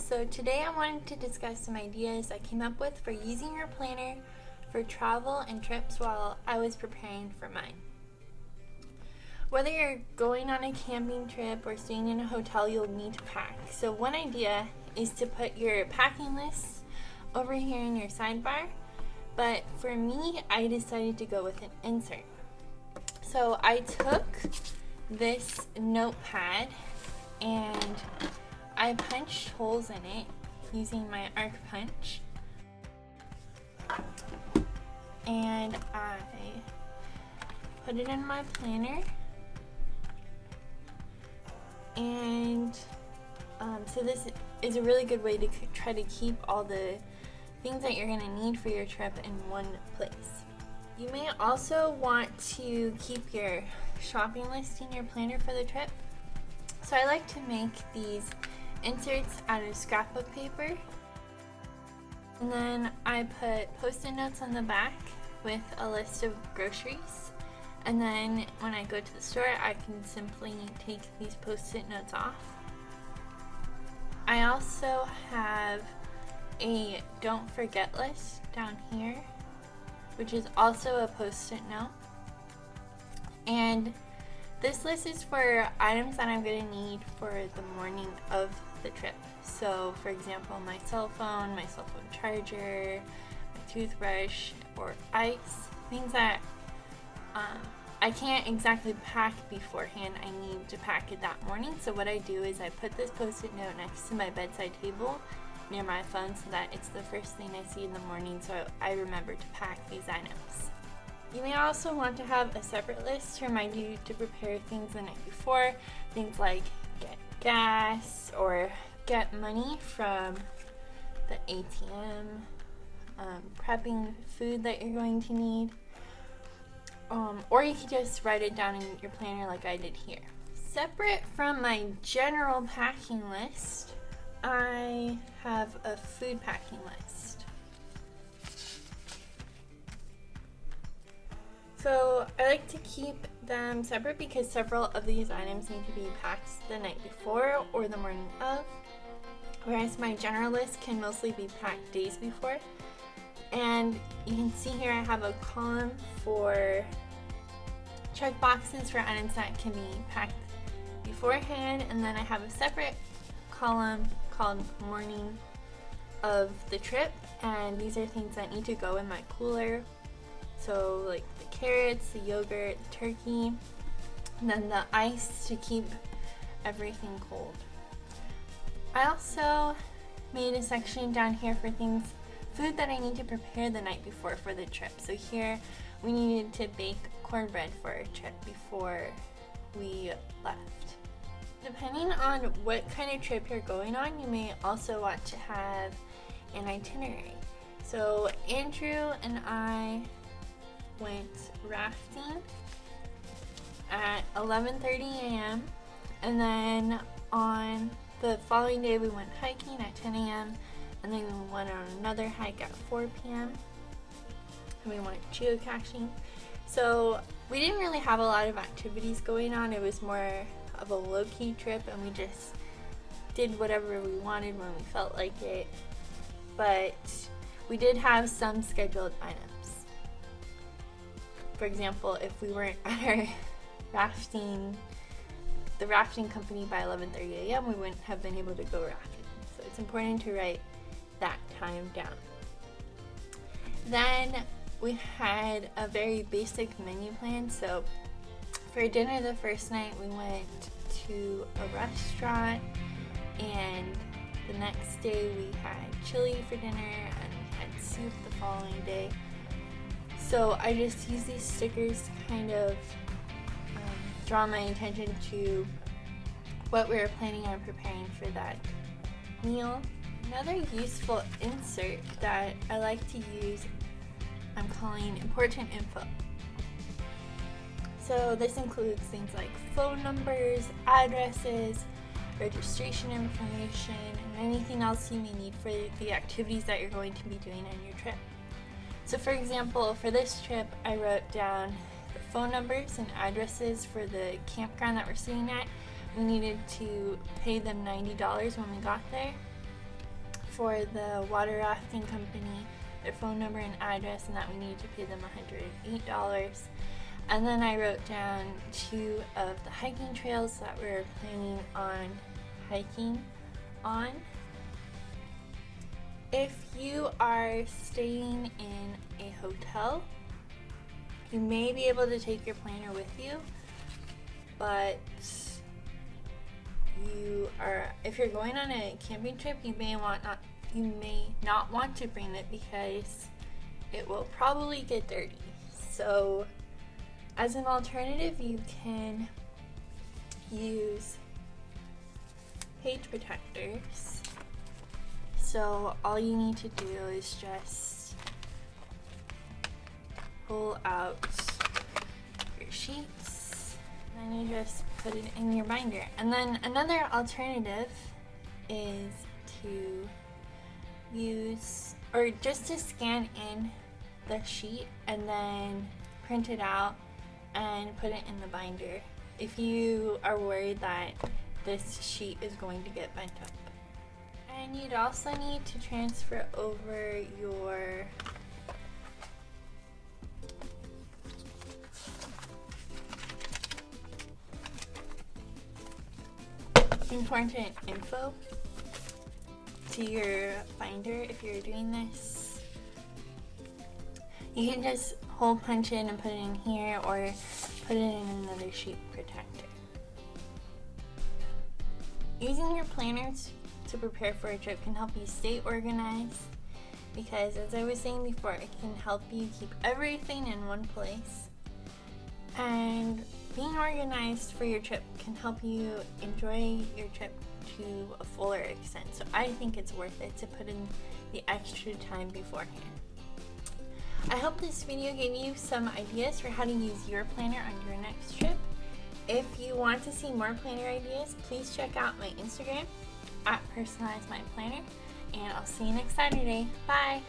So today I wanted to discuss some ideas I came up with for using your planner for travel and trips while I was preparing for mine. Whether you're going on a camping trip or staying in a hotel, you'll need to pack. So one idea is to put your packing list over here in your sidebar, but for me, I decided to go with an insert. So I took this notepad and I punched holes in it using my arc punch, and I put it in my planner. And so this is a really good way to try to keep all the things that you're going to need for your trip in one place. You may also want to keep your shopping list in your planner for the trip. So I like to make these inserts out of scrapbook paper. And then I put post-it notes on the back with a list of groceries. And then when I go to the store, I can simply take these post-it notes off. I also have a don't forget list down here, which is also a post-it note. And this list is for items that I'm going to need for the morning of the trip. So for example, my cell phone charger, my toothbrush, or ice, things that I can't exactly pack beforehand. I need to pack it that morning. So what I do is I put this post-it note next to my bedside table near my phone so that it's the first thing I see in the morning, so I remember to pack these items. You may also want to have a separate list to remind you to prepare things the night before. Things like get gas or get money from the ATM, prepping food that you're going to need. Or you can just write it down in your planner like I did here. Separate from my general packing list, I have a food packing list. So I like to keep them separate because several of these items need to be packed the night before or the morning of, whereas my general list can mostly be packed days before. And you can see here I have a column for check boxes for items that can be packed beforehand, and then I have a separate column called morning of the trip, and these are things that need to go in my cooler. So like the carrots, the yogurt, the turkey, and then the ice to keep everything cold. I also made a section down here for food that I need to prepare the night before for the trip. So here we needed to bake cornbread for our trip before we left. Depending on what kind of trip you're going on, you may also want to have an itinerary. So Andrew and I went rafting at 11:30 a.m. and then on the following day we went hiking at 10 a.m. and then we went on another hike at 4 p.m. and we went geocaching. So we didn't really have a lot of activities going on. It was more of a low-key trip, and we just did whatever we wanted when we felt like it. But we did have some scheduled items. For example, if we weren't at our the rafting company by 11:30 a.m., we wouldn't have been able to go rafting. So it's important to write that time down. Then we had a very basic menu plan. So for dinner the first night we went to a restaurant, and the next day we had chili for dinner and we had soup the following day. So I just used these stickers to kind of draw my attention to what we were planning on preparing for that meal. Another useful insert that I like to use, I'm calling important info. So this includes things like phone numbers, addresses, registration information, and anything else you may need for the activities that you're going to be doing on your trip. So for example, for this trip, I wrote down the phone numbers and addresses for the campground that we're staying at. We needed to pay them $90 when we got there. for the water rafting company, their phone number and address, and that we need to pay them $108. And then I wrote down 2 of the hiking trails that we're planning on hiking on. If you are staying in a hotel, you may be able to take your planner with you, but if you're going on a camping trip, you may not want to bring it because it will probably get dirty. So as an alternative, you can use page protectors. So all you need to do is just pull out your sheets and you just put it in your binder. And then another alternative is to use, or just to scan in the sheet and then print it out and put it in the binder if you are worried that this sheet is going to get bent up. And you'd also need to transfer over your important info to your binder if you're doing this. You can just hole punch it and put it in here, or put it in another sheet protector. Using your planners to prepare for a trip can help you stay organized, because as I was saying before, it can help you keep everything in one place. And being organized for your trip can help you enjoy your trip to a fuller extent. So I think it's worth it to put in the extra time beforehand. I hope this video gave you some ideas for how to use your planner on your next trip. If you want to see more planner ideas, please check out my Instagram at @personalizemyplanner, and I'll see you next Saturday. Bye!